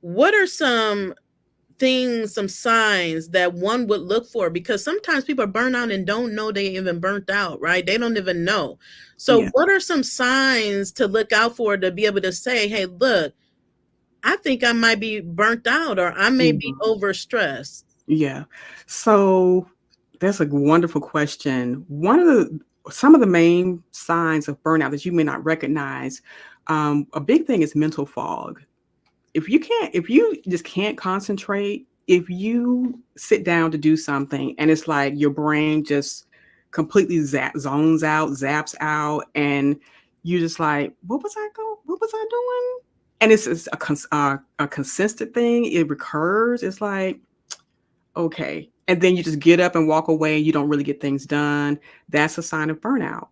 What are some things, some signs that one would look for? Because sometimes people burn out and don't know they even burnt out, right? They don't even know. So Yeah. what are some signs to look out for to be able to say, hey, look, I think I might be burnt out, or I may be Mhm. overstressed? Yeah. So that's a wonderful question. Some of the main signs of burnout that you may not recognize, a big thing is mental fog. If you just can't concentrate, if you sit down to do something and it's like your brain just completely zones out, zaps out, and you just like, what was I doing? And it's a consistent thing. It recurs. It's like, okay. And then you just get up and walk away. You don't really get things done. That's a sign of burnout.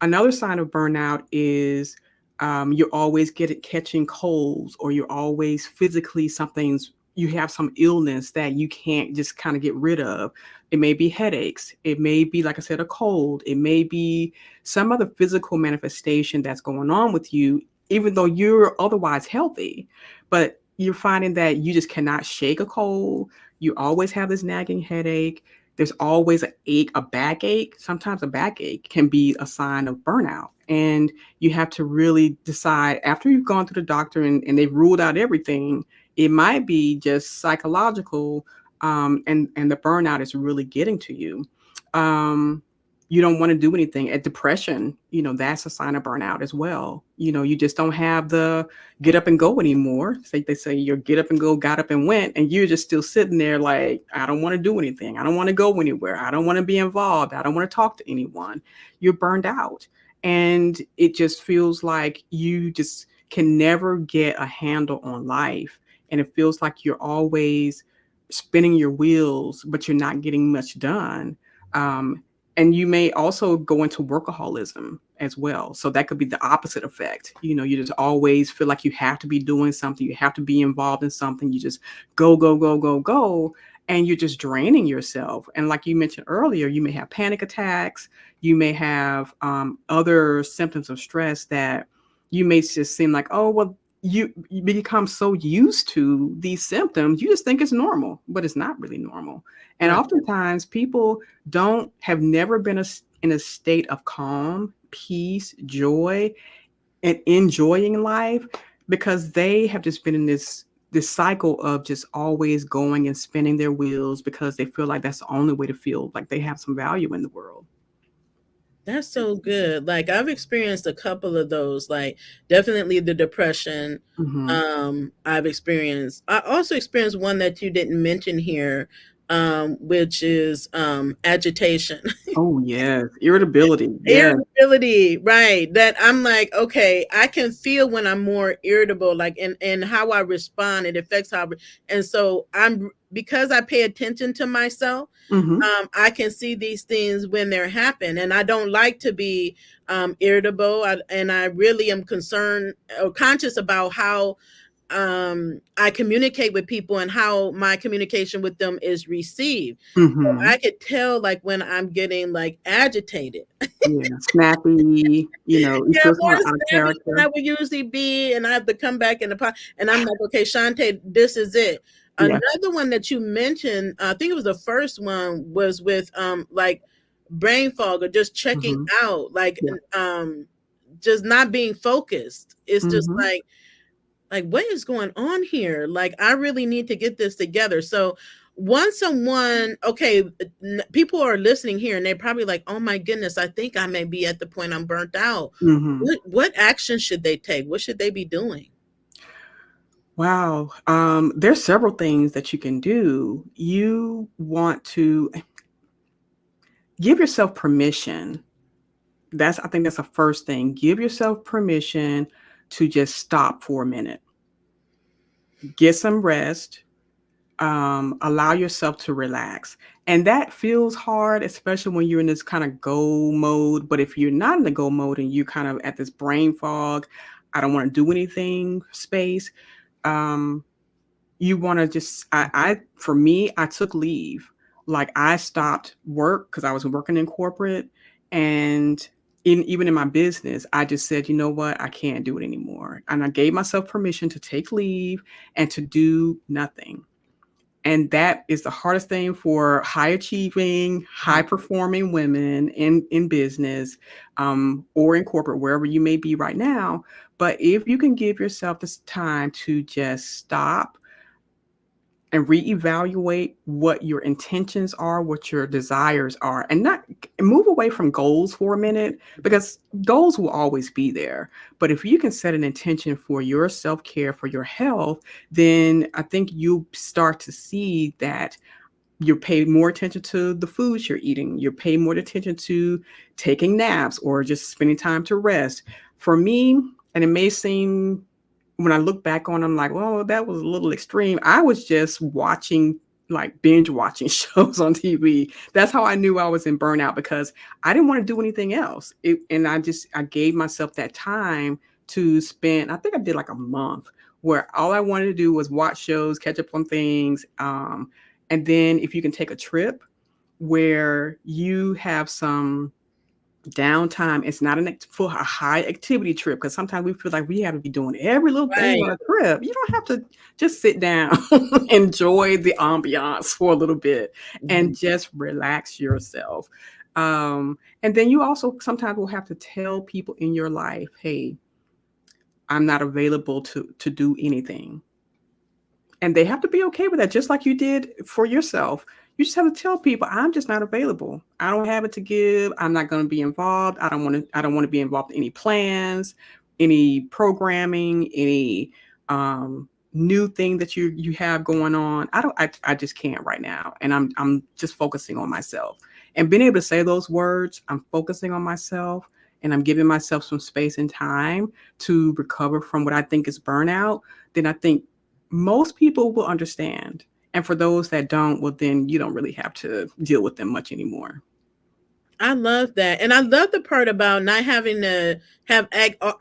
Another sign of burnout is you're always catching colds, or you're always physically you have some illness that you can't just kind of get rid of. It may be headaches. It may be, like I said, a cold. It may be some other physical manifestation that's going on with you, even though you're otherwise healthy. But you're finding that you just cannot shake a cold. You always have this nagging headache. There's always an ache, a backache. Sometimes a backache can be a sign of burnout. And you have to really decide, after you've gone to the doctor and they've ruled out everything, it might be just psychological, and the burnout is really getting to you. Um, you don't want to do anything. At depression, that's a sign of burnout as well. You just don't have the get up and go anymore. They say you're get up and go, got up and went, and you're just still sitting there like, I don't want to do anything. I don't want to go anywhere. I don't want to be involved. I don't want to talk to anyone. You're burned out. And it just feels like you just can never get a handle on life. And it feels like you're always spinning your wheels, but you're not getting much done. Um, and you may also go into workaholism as well. So that could be the opposite effect. You just always feel like you have to be doing something, you have to be involved in something. You just go, go, go, go, go. And you're just draining yourself. And like you mentioned earlier, you may have panic attacks. You may have other symptoms of stress that you may just seem like, oh, well, you become so used to these symptoms, you just think it's normal, but it's not really normal. And Right. oftentimes people don't have never been in a state of calm, peace, joy, and enjoying life, because they have just been in this cycle of just always going and spinning their wheels because they feel like that's the only way to feel like they have some value in the world. That's so good. Like I've experienced a couple of those, like definitely the depression. Hmm. I also experienced one that you didn't mention here, which is agitation. Oh, yes. Irritability. Yes. Irritability, right? That I'm like, okay, I can feel when I'm more irritable, like in how I respond. It affects and so I'm because I pay attention to myself. Hmm. I can see these things when they're happen, and I don't like to be irritable. And I really am concerned or conscious about how I communicate with people and how my communication with them is received. So Hmm. I could tell like when I'm getting like agitated. Yeah. Snappy, it Yeah, feels more kind of out of snappy than character. I would usually be, and I have to come back in the pot. And I'm like, okay, Shante, this is it. Yeah. Another one that you mentioned, I think it was the first one, was with like brain fog or just checking Hmm. out, like Yeah. just not being focused. It's just Hmm. like what is going on here? Like I really need to get this together. So once someone, okay, people are listening here and they're probably like, oh my goodness, I think I may be at the point I'm burnt out. Hmm. What action should they take? What should they be doing? Wow. There's several things that you can do. You want to give yourself permission. I think that's the first thing. Give yourself permission to just stop for a minute. Get some rest. Allow yourself to relax. And that feels hard, especially when you're in this kind of go mode. But if you're not in the go mode and you're kind of at this brain fog, I don't want to do anything space. Um, you want to just, for me, I took leave. Like I stopped work because I was working in corporate, and even in my business, I just said, you know what, I can't do it anymore. And I gave myself permission to take leave and to do nothing. And that is the hardest thing for high achieving, high performing women in business, or in corporate, wherever you may be right now. But if you can give yourself this time to just stop and reevaluate what your intentions are, what your desires are, and not move away from goals for a minute, because goals will always be there. But if you can set an intention for your self care, for your health, then I think you start to see that you pay more attention to the foods you're eating. You pay more attention to taking naps or just spending time to rest. For me, and it may seem when I look back on, I'm like, well, that was a little extreme. I was just watching, like binge watching shows on TV. That's how I knew I was in burnout, because I didn't want to do anything else. And I gave myself that time to spend. I think I did like a month where all I wanted to do was watch shows, catch up on things. And then if you can take a trip where you have some downtime. It's not for a high activity trip, because sometimes we feel like we have to be doing every little thing Right. on a trip. You don't have to, just sit down, enjoy the ambiance for a little bit, and just relax yourself. And then you also sometimes will have to tell people in your life, hey, I'm not available to do anything. And they have to be okay with that, just like you did for yourself. You just have to tell people, I'm just not available. I don't have it to give. I'm not going to be involved. I don't want to be involved in any plans, any programming, any new thing that you have going on. I just can't right now. And I'm just focusing on myself. And being able to say those words, I'm focusing on myself, and I'm giving myself some space and time to recover from what I think is burnout, then I think most people will understand. And for those that don't, well, then you don't really have to deal with them much anymore. I love that. And I love the part about not having to have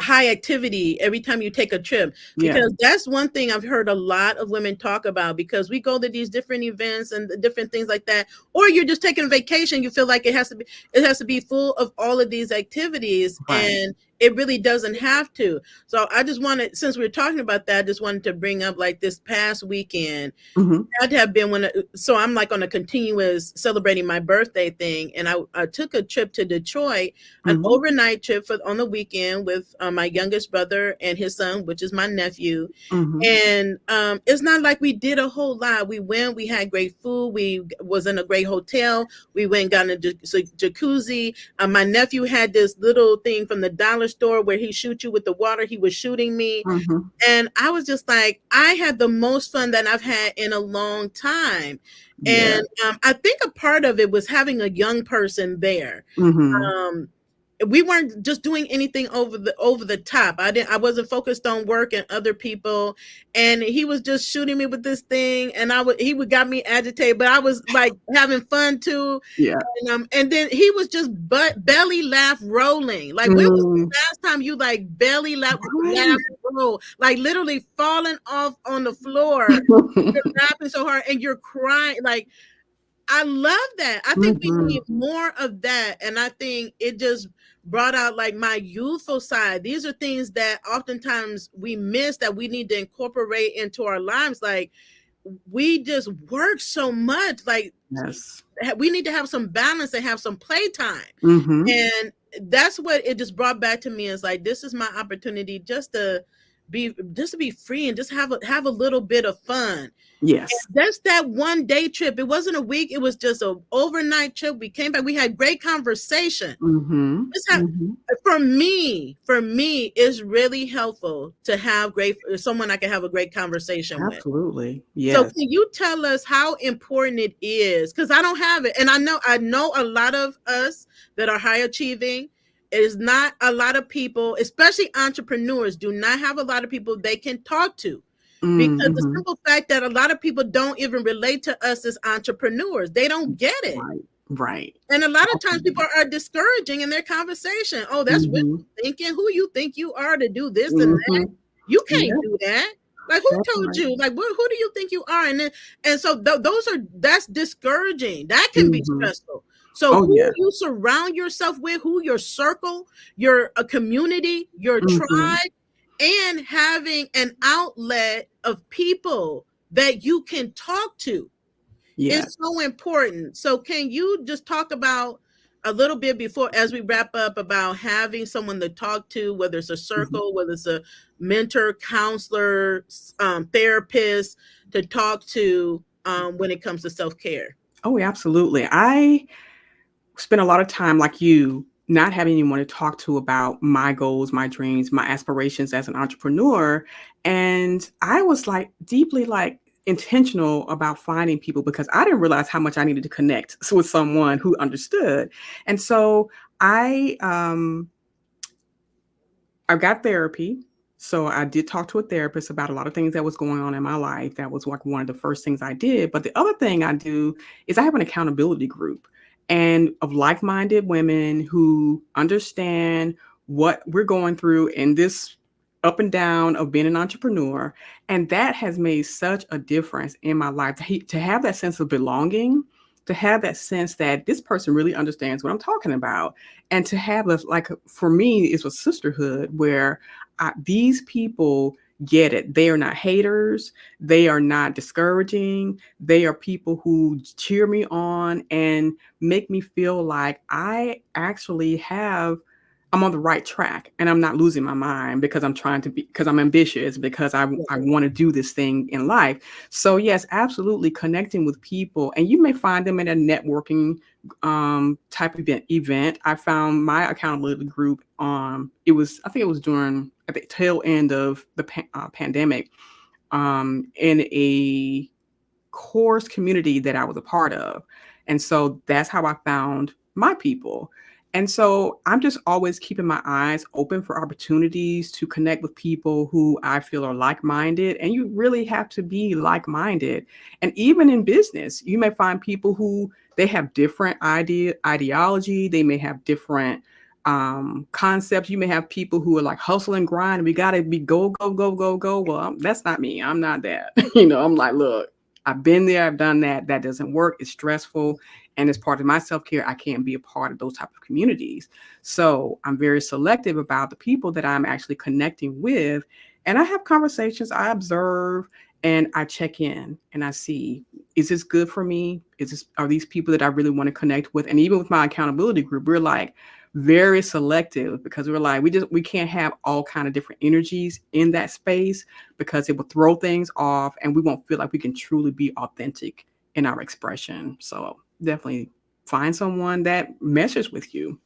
high activity every time you take a trip, Yeah. because that's one thing I've heard a lot of women talk about, because we go to these different events and the different things like that, or you're just taking a vacation, you feel like it has to be full of all of these activities, Right. and it really doesn't have to. So I just wanted, since we're talking about that, I just wanted to bring up like this past weekend Hmm. had to have been so I'm like on a continuous celebrating my birthday thing, and I took a trip to Detroit, an Hmm. overnight trip on the weekend with my youngest brother and his son, which is my nephew. Hmm. And it's not like we did a whole lot. We went, we had great food, we was in a great hotel, we went and got in a jacuzzi. My nephew had this little thing from the Dollar dollar store where he shoot you with the water. He was shooting me. Mhm. And I was just like, I had the most fun that I've had in a long time. Yeah. And I think a part of it was having a young person there. Mhm. Um, we weren't just doing anything over the top. I wasn't focused on work and other people, and he was just shooting me with this thing, and he would got me agitated, but I was like having fun too. Yeah. And then he was just belly laugh rolling. Like, when was the Mm. last time you like belly laugh Right. roll? Like literally falling off on the floor. You're laughing so hard and you're crying. Like, I love that. I think we Mhm. need more of that. And I think it just brought out like my youthful side. These are things that oftentimes we miss that we need to incorporate into our lives. Like, we just work so much. Like, Yes. we need to have some balance and have some playtime. Mhm. And that's what it just brought back to me, is like, this is my opportunity just to be free and just have a little bit of fun. Yes. That's that one day trip. It wasn't a week. It was just an overnight trip. We came back. We had great conversation. Mhm. Just have, Mhm. for me, it's really helpful to have someone I can have a great conversation with. Absolutely. So Yes. can you tell us how important it is? Because I don't have it. And I know a lot of us that are high achieving. It is not a lot of people, especially entrepreneurs, do not have a lot of people they can talk to. Because the Mhm. simple fact that a lot of people don't even relate to us as entrepreneurs. They don't get it. Right. Right. And a lot of times people Absolutely. are discouraging in their conversation. Oh, that's what Mhm. you thinking. Who you think you are to do this and that? Mhm. You can't Yep. do that. Like, who That's told right. you? Like, who do you think you are? And so that's discouraging. That can be Mhm. stressful. So Oh, who yeah. you surround yourself with, who your circle, your a community, your Mhm. tribe, and having an outlet of people that you can talk to Yeah. is so important. So can you just talk about a little bit before, as we wrap up, about having someone to talk to, whether it's a Mhm. circle, whether it's a mentor, counselor, therapist, to talk to when it comes to self-care? Oh, absolutely. I spend a lot of time like you, not having anyone to talk to about my goals, my dreams, my aspirations as an entrepreneur. And I was like deeply like intentional about finding people because I didn't realize how much I needed to connect with someone who understood. And so I got therapy. So I did talk to a therapist about a lot of things that was going on in my life. That was like one of the first things I did. But the other thing I do is I have an accountability group and of like-minded women who understand what we're going through in this up and down of being an entrepreneur. And that has made such a difference in my life to have that sense of belonging, to have that sense that this person really understands what I'm talking about, and to have a like for me it's a sisterhood where these people get it. They are not haters, they are not discouraging, they are people who cheer me on and make me feel like I'm on the right track and I'm not losing my mind because because I'm ambitious, because I want to do this thing in life. So yes, absolutely connecting with people, and you may find them in a networking type of event. I found my accountability group. I think it was during at the tail end of the pandemic, in a course community that I was a part of. And so that's how I found my people. And so I'm just always keeping my eyes open for opportunities to connect with people who I feel are like-minded. And you really have to be like-minded. And even in business, you may find people who they have different ideology. They may have different concepts. You may have people who are like hustle and grind. And we got to be go, go, go, go, go. Well, that's not me. I'm not that. I'm like, look, I've been there, I've done that. That doesn't work. It's stressful. And as part of my self-care, I can't be a part of those type of communities. So I'm very selective about the people that I'm actually connecting with. And I have conversations, I observe, and I check in and I see, is this good for me? Are these people that I really want to connect with? And even with my accountability group, we're like very selective because we're like, we can't have all kind of different energies in that space because it will throw things off and we won't feel like we can truly be authentic in our expression. So definitely find someone that meshes with you.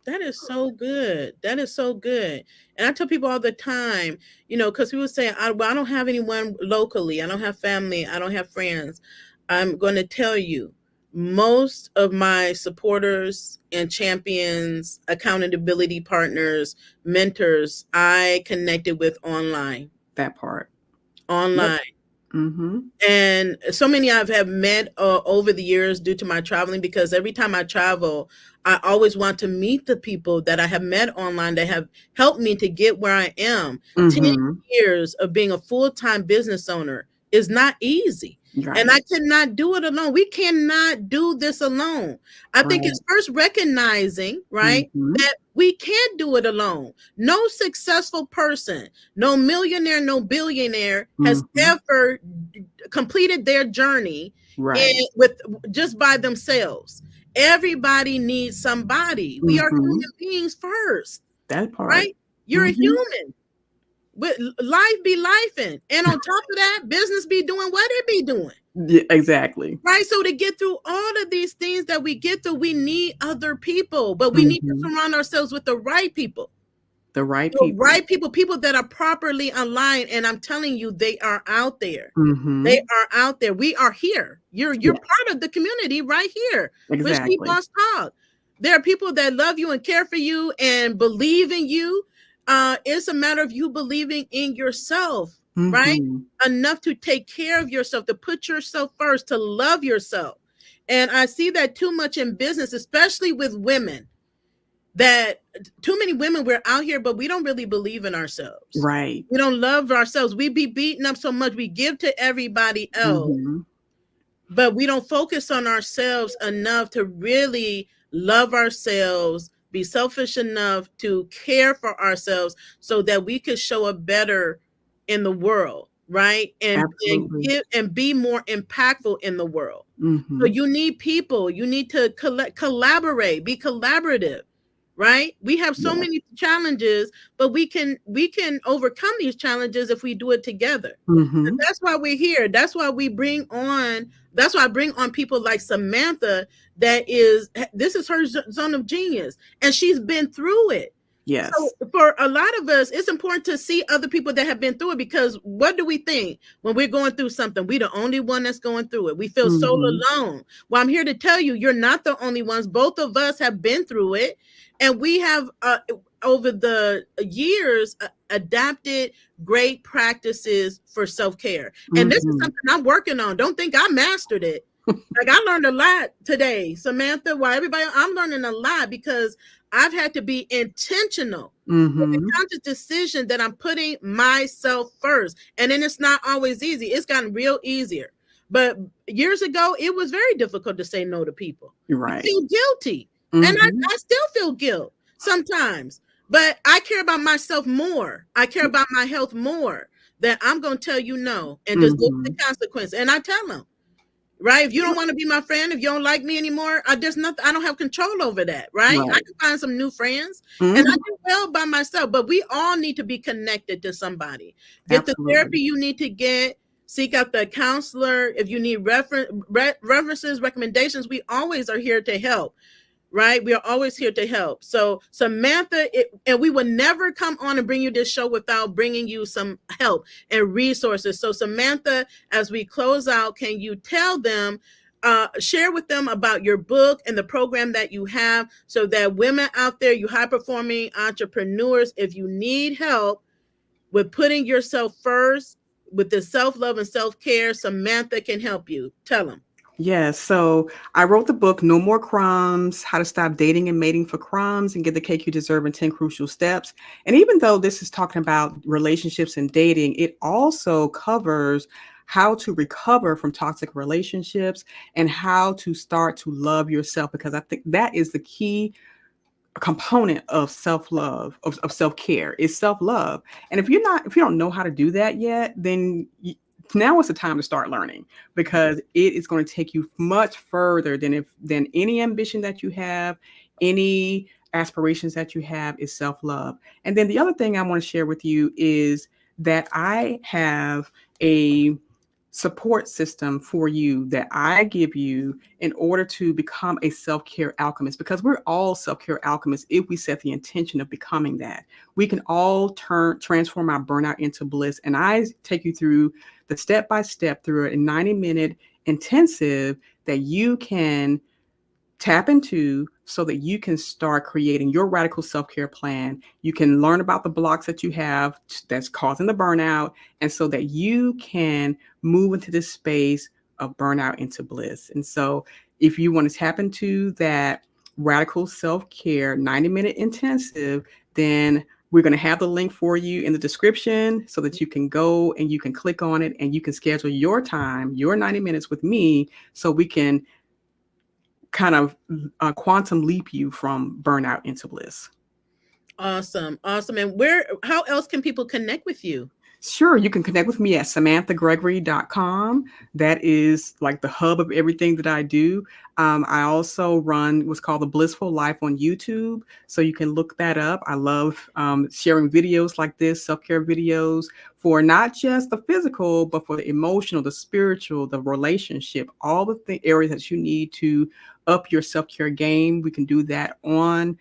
That is so good. That is so good. And I tell people all the time, because people say, well, I don't have anyone locally. I don't have family. I don't have friends. I'm going to tell you, most of my supporters and champions, accountability partners, mentors, I connected with online. That part. Yep. Online. Mm-hmm. And so many I've have met over the years due to my traveling, because every time I travel, I always want to meet the people that I have met online that have helped me to get where I am. 10 Mm-hmm. years of being a full-time business owner is not easy. And Right. I cannot do it alone. We cannot do this alone. I think Right. it's first recognizing, right, Mm-hmm. that we can't do it alone. No successful person, no millionaire, no billionaire has Mm-hmm. ever completed their journey Right. with just by themselves. Everybody needs somebody. We are Mm-hmm. human beings first, That part. right? You're a Mm-hmm. human. With life be lifing, and on top of that, business be doing what it be doing. Yeah, exactly. Right. So to get through all of these things that we get through, we need other people, but we need to Mm-hmm. surround ourselves with the right people. The right The people. right people, people that are properly aligned. And I'm telling you, they are out there. They Mm-hmm. are out there. We are here. You're Yeah, part of the community right here with She exactly. Boss Talk. There are people that love you and care for you and believe in you. It's a matter of you believing in yourself, right? Mm-hmm. Enough to take care of yourself, to put yourself first, to love yourself. And I see that too much in business, especially with women, that too many women, we're out here, but we don't really believe in ourselves. Right. We don't love ourselves. We be beaten up so much. We give to everybody else, Mm-hmm. but we don't focus on ourselves enough to really love ourselves, be selfish enough to care for ourselves so that we could show up better in the world, right? And Absolutely. give and be more impactful in the world. So Mm-hmm. you need people, you need to collaborate, be collaborative, right? We have so Yeah. many challenges, but we can overcome these challenges if we do it together. Mm-hmm. That's why we're here. That's why I bring on people like Samantha, this is her zone of genius, and she's been through it. So Yes. for a lot of us, it's important to see other people that have been through it, because what do we think when we're going through something? We're the only one that's going through it. We feel so Mm-hmm. alone. Well, I'm here to tell you, you're not the only ones. Both of us have been through it, and we have over the years adapted great practices for self-care. And this is Mm-hmm. something I'm working on. Don't think I mastered it. Like, I learned a lot today, Samantha. Why everybody, I'm learning a lot because I've had to be intentional with the Mm-hmm. conscious decision that I'm putting myself first. And then it's not always easy. It's gotten real easier. But years ago, it was very difficult to say no to people. You're You right. feel guilty. And Mm-hmm. I still feel guilt sometimes. But I care about myself more. I care about my health more, that I'm going to tell you no and just live with Mm-hmm. the consequence. And I tell them, right? If you don't want to be my friend, if you don't like me anymore, there's nothing, I don't have control over that, right? I Right. can find some new friends, and I Mm-hmm. do well by myself, but we all need to be connected to somebody. Get the Absolutely. therapy you need to get, seek out the counselor. If you need references, recommendations, we always are here to help. Right? We are always here to help. So Samantha, and we would never come on and bring you this show without bringing you some help and resources. So Samantha, as we close out, can you tell them, share with them about your book and the program that you have, so that women out there, you high performing entrepreneurs, if you need help with putting yourself first, with the self-love and self-care, Samantha can help you. Tell them. Yes. So I wrote the book, No More Crumbs, How to Stop Dating and Mating for Crumbs and Get the Cake You Deserve in 10 Crucial Steps. And even though this is talking about relationships and dating, it also covers how to recover from toxic relationships and how to start to love yourself, because I think that is the key component of self-love, of self-care, is self-love. And if you don't know how to do that yet, then now is the time to start learning, because it is going to take you much further than any ambition that you have, any aspirations that you have, is self-love. And then the other thing I want to share with you is that I have a support system for you that I give you in order to become a self-care alchemist, because we're all self-care alchemists if we set the intention of becoming that. We can all transform our burnout into bliss. And I take you through the step-by-step through a 90-minute intensive that you can tap into so that you can start creating your radical self-care plan. You can learn about the blocks that you have that's causing the burnout, and so that you can move into this space of burnout into bliss. And so if you want to tap into that radical self-care 90-minute intensive, then we're going to have the link for you in the description so that you can go and you can click on it and you can schedule your time, your 90 minutes with me, so we can kind of quantum leap you from burnout into bliss. Awesome. Awesome. And how else can people connect with you? Sure, you can connect with me at samanthagregory.com. That is like the hub of everything that I do. I also run what's called the Blyssful Life on YouTube, so you can look that up. I love sharing videos like this, self-care videos, for not just the physical, but for the emotional, the spiritual, the relationship, all the areas that you need to up your self-care game. We can do that on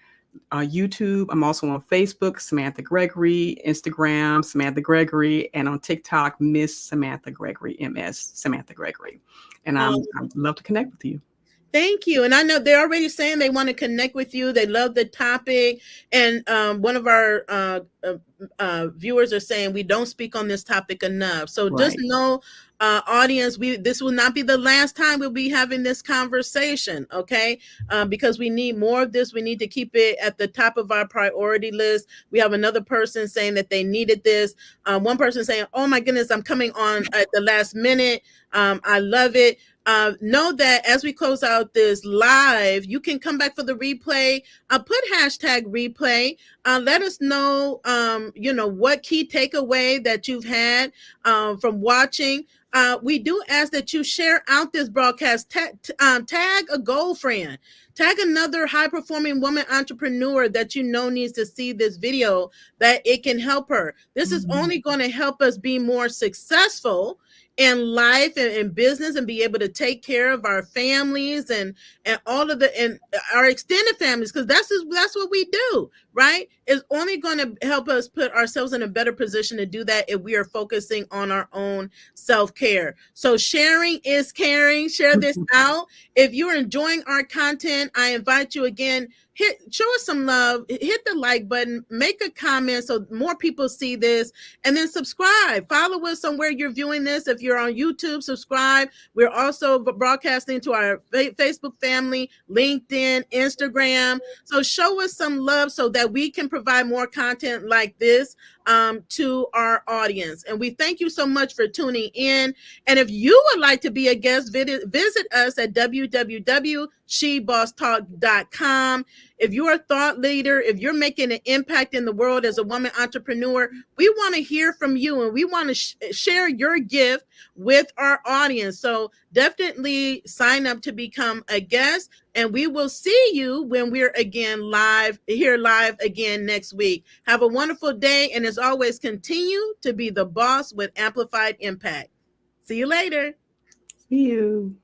YouTube. I'm also on Facebook, Samantha Gregory, Instagram, Samantha Gregory, and on TikTok, Miss Samantha Gregory, MS Samantha Gregory. And I'd love to connect with you. Thank you. And I know they're already saying they want to connect with you. They love the topic. And one of our viewers are saying we don't speak on this topic enough. So just know, audience, this will not be the last time we'll be having this conversation, okay? Because we need more of this. We need to keep it at the top of our priority list. We have another person saying that they needed this. One person saying, oh my goodness, I'm coming on at the last minute. I love it. Know that as we close out this live, you can come back for the replay. Put hashtag replay. Let us know, what key takeaway that you've had from watching. We do ask that you share out this broadcast. Tag a girlfriend. Tag another high-performing woman entrepreneur that you know needs to see this video, that it can help her. This is only going to help us be more successful in life and in business, and be able to take care of our families and all of and our extended families, because that's what we do, right? It's only going to help us put ourselves in a better position to do that if we are focusing on our own self-care. So sharing is caring. Share this out. If you're enjoying our content, I invite you again, show us some love, hit the like button, make a comment so more people see this, and then subscribe. Follow us on where you're viewing this. If you're on YouTube, subscribe. We're also broadcasting to our Facebook family, LinkedIn, Instagram. So show us some love so that we can provide more content like this to our audience. And we thank you so much for tuning in. And if you would like to be a guest, visit us at www.shebosstalk.com. If you're a thought leader, if you're making an impact in the world as a woman entrepreneur, we want to hear from you, and we want to share your gift with our audience. So definitely sign up to become a guest, and we will see you when we're again live again next week. Have a wonderful day, and as always, continue to be the boss with amplified impact. See you later. See you.